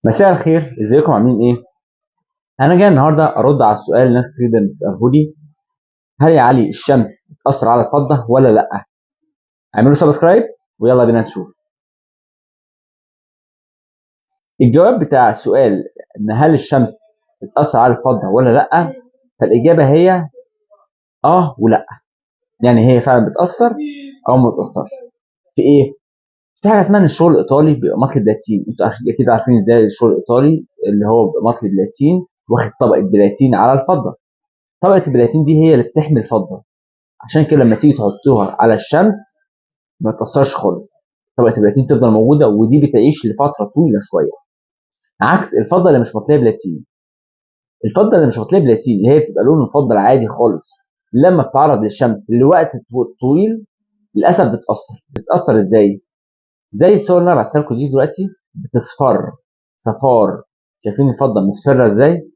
مساء الخير، ازيكم عاملين ايه؟ انا جاي النهارده ارد على السؤال اللي ناس كتير جدا بتساله لي. هل يا علي الشمس بتأثر على الفضة ولا لا؟ اعملوا سبسكرايب ويلا بينا نشوف. الجواب بتاع السؤال ان هل الشمس بتأثر على الفضة ولا لا؟ فالإجابة هي اه ولا. يعني هي فعلا بتأثر او ما بتأثرش. في ايه؟ في حاجة اسمها ان الشغل الإيطالي بيبقى مطلي بلاتين، انتوا اكيد عارفين ازاي الشغل الإيطالي اللي هو بيبقى مطلي بلاتين واخد طبقة بلاتين على الفضة. طبقة البلاتين دي هي اللي بتحمي الفضة، عشان كده لما تيجي تحطوها على الشمس ما تأثرش خالص. طبقة البلاتين تفضل موجودة ودي بتعيش لفترة طويلة شوية، عكس الفضة اللي مش مطلية بلاتين. الفضة اللي مش مطلية بلاتين اللي هي بتبقى لون الفضة العادي خالص، لما بتتعرض للشمس لوقت طويل للأسف بتتأثر ازاي؟ زي الصور اللي انا بعتها لكم دي دلوقتي، بتصفر صفار. شايفين الفضة مصفرة ازاي؟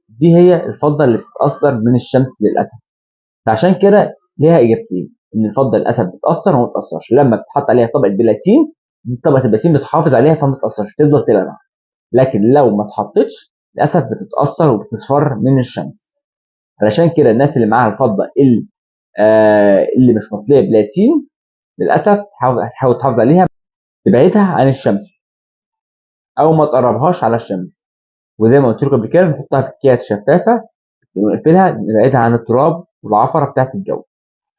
دي هي الفضة اللي بتتأثر من الشمس للأسف. فعشان كده ليها اجابتين، ان الفضه للاسف بتاثر وما بتاثرش. لما بتحط عليها طبقه بلاتين، دي طبقه البلاتين بتحافظ عليها فما بتاثرش، تفضل تلمع. لكن لو ما اتحطتش للاسف بتتاثر وبتصفر من الشمس. علشان كده الناس اللي معاها الفضه اللي مش مطليه بلاتين للاسف تحاول تحافظ عليها، تبعدها عن الشمس او ما تقربهاش على الشمس. وزي ما قلت لكم قبل كده نحطها في اكياس شفافه ونقفلها، نبعدها عن التراب والعفره بتاعت الجو.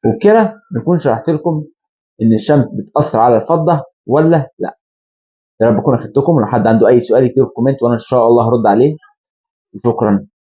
وبكده نكون شرحت لكم ان الشمس بتاثر على الفضه ولا لا. يا رب اكون افدتكم، ولو حد عنده اي سؤال يكتبه في كومنت وانا ان شاء الله هرد عليه. وشكرا.